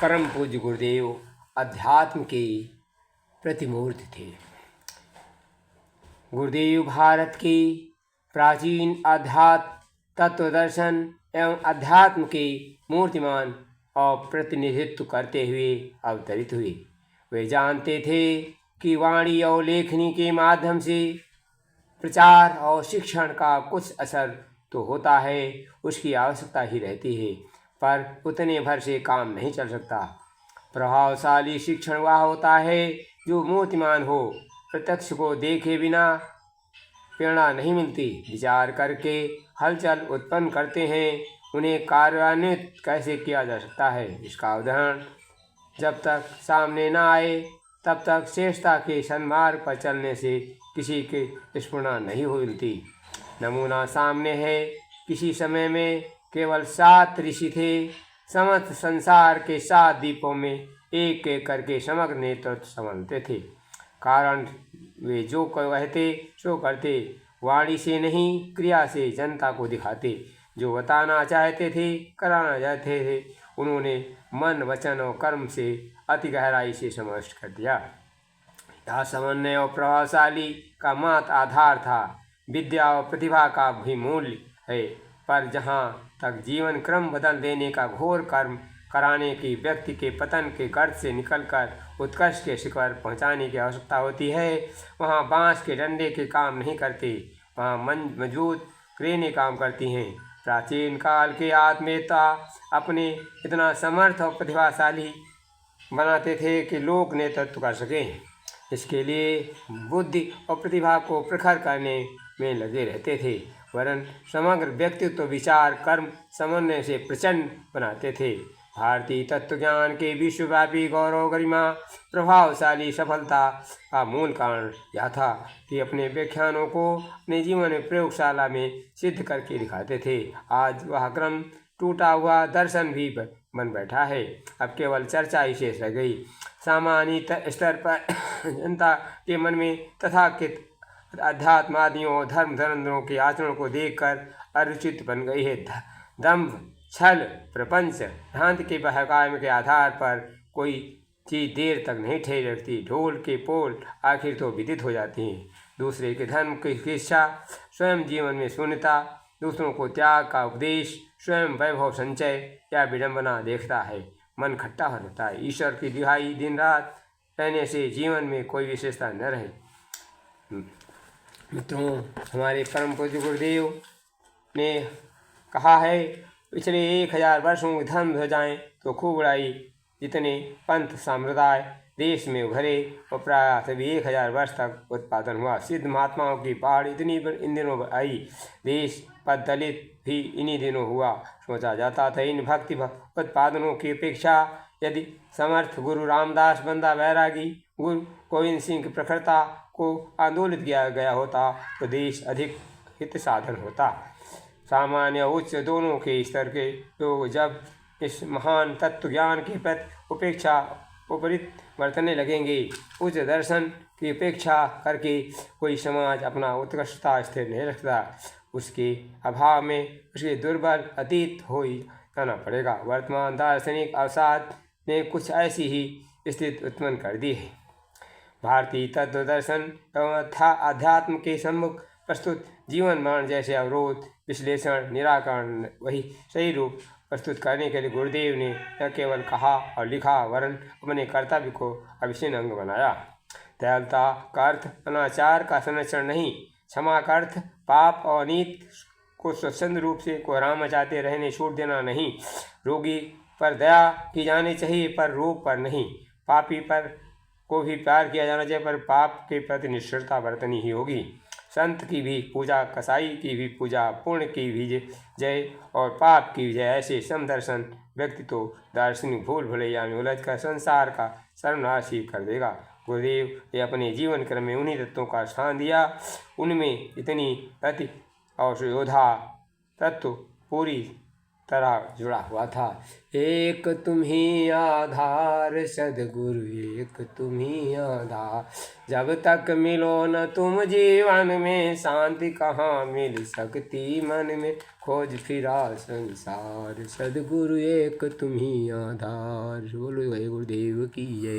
परम पूज्य गुरुदेव अध्यात्म के प्रतिमूर्ति थे। गुरुदेव भारत के प्राचीन आध्यात्म तत्व दर्शन एवं अध्यात्म के मूर्तिमान और प्रतिनिधित्व करते हुए अवतरित हुए। वे जानते थे कि वाणी और लेखनी के माध्यम से प्रचार और शिक्षण का कुछ असर तो होता है, उसकी आवश्यकता ही रहती है, पर उतने भर से काम नहीं चल सकता। प्रभावशाली शिक्षण वह होता है जो मूर्तिमान हो। प्रत्यक्ष को देखे बिना प्रेरणा नहीं मिलती। विचार करके हलचल उत्पन्न करते हैं, उन्हें कार्यान्वित कैसे किया जा सकता है, इसका उदाहरण जब तक सामने न आए तब तक श्रेष्ठता के सन्मार्ग पर चलने से किसी की स्फुरना नहीं मिलती। नमूना सामने है। किसी समय में केवल 7 ऋषि थे। समस्त संसार के 7 द्वीपों में एक एक करके समग्र नेतृत्व संभालते थे। कारण वे जो कहते सो करते, वाणी से नहीं क्रिया से जनता को दिखाते। जो बताना चाहते थे, कराना चाहते थे, उन्होंने मन वचन और कर्म से अति गहराई से समाविष्ट कर दिया। यह समन्वय और प्रभावशाली का मात्र आधार था। विद्या और प्रतिभा का भी मूल्य है, पर जहाँ तक जीवन क्रम बदल देने का घोर कर्म कराने की व्यक्ति के पतन के गर्त से निकलकर उत्कर्ष के शिखर पहुँचाने की आवश्यकता होती है, वहाँ बाँस के डंडे के काम नहीं करते, वहाँ मजबूत क्रेनें काम करती हैं। प्राचीन काल के आत्मनेता अपने इतना समर्थ और प्रतिभाशाली बनाते थे कि लोग नेतृत्व कर सकें। इसके लिए बुद्धि और प्रतिभा को प्रखर करने में लगे रहते थे, वरन समग्र व्यक्तित्व विचार कर्म समन्वय से प्रचंड बनाते थे। भारतीय तत्वज्ञान के विश्वव्यापी गौरव गरिमा प्रभावशाली सफलता का मूल कारण यह था कि अपने व्याख्यानों को अपने जीवन में प्रयोगशाला में सिद्ध करके दिखाते थे। आज वह क्रम टूटा हुआ दर्शन भी बन बैठा है। अब केवल चर्चा ही शेष रह गई। सामान्य स्तर पर जनता के मन में तथाकथित अध्यात्मवादियों और धर्म धर्मेंद्रों के आचरण को देखकर अरुचित बन गई है। दंभ छल प्रपंच भ्रांति के बहकावे के आधार पर कोई चीज देर तक नहीं ठहरी रहती। ढोल के पोल आखिर तो विदित हो जाती हैं। दूसरे के धर्म की इच्छा, स्वयं जीवन में शून्यता, दूसरों को त्याग का उपदेश, स्वयं वैभव संचय या विडंबना देखता है, मन खट्टा हो जाता है। ईश्वर की दुहाई दिन रात रहने से जीवन में कोई विशेषता न रहे। मित्रों, हमारे परम पूज्य गुरुदेव ने कहा है, पिछले 1000 वर्षों की धर्म ध्वजाएं तो खूब उड़ाई, जितने पंथ संप्रदाय देश में उभरे और प्राय सभी 1000 वर्ष तक उत्पादन हुआ। सिद्ध महात्माओं की पहाड़ इतनी इन दिनों आई, देश पर दलित भी इन्हीं दिनों हुआ। सोचा जाता था इन भक्ति उत्पादनों की अपेक्षा यदि समर्थ गुरु रामदास बंदा बैरागी गुरु गोविंद सिंह की प्रखरता को आंदोलित किया गया होता तो देश अधिक हित साधन होता। सामान्य उच्च दोनों के स्तर के लोग जब इस महान तत्व ज्ञान के प्रति उपेक्षा उपरित बरतने लगेंगे, उच्च दर्शन की उपेक्षा करके कोई समाज अपना उत्कृष्टता स्थिर नहीं रखता। उसके अभाव में उसके दुर्बल अतीत हो ही जाना पड़ेगा। वर्तमान दार्शनिक अवसाद ने कुछ ऐसी ही स्थिति उत्पन्न कर दी है। भारतीय तत्व दर्शन एवं अध्यात्म के सम्मुख प्रस्तुत जीवन मान जैसे अवरोध विश्लेषण निराकरण वही सही रूप प्रस्तुत करने के लिए गुरुदेव ने न केवल कहा और लिखा, वरन अपने कर्तव्य को अविच्छिन्न अंग बनाया। दयालुता का अर्थ अनाचार का संरक्षण नहीं, क्षमा का अर्थ पाप और नीति को स्वच्छंद रूप से कोहराम मचाते रहने छूट देना नहीं। रोगी पर दया की जानी चाहिए पर रोग पर नहीं। पापी पर को भी प्यार किया जाना चाहिए पर पाप के प्रति निष्ठुरता बरतनी ही होगी। संत की भी पूजा, कसाई की भी पूजा, पुण्य की भी जय और पाप की विजय, ऐसे समदर्शन व्यक्ति तो दार्शनिक भूल भुलैया में उलझ कर संसार का सर्वनाश ही कर देगा। गुरुदेव ने अपने जीवन क्रम में उन्हीं तत्वों का स्थान दिया, उनमें इतनी अति और योद्धा तत्व पूरी तरह जुड़ा हुआ था। एक तुम ही आधार सद्गुरु, एक तुम ही आधार, जब तक मिलो न तुम जीवन में, शांति कहाँ मिल सकती मन में, खोज फिरा संसार, सद्गुरु एक तुम ही आधार। बोलो भाई गुरुदेव की जय।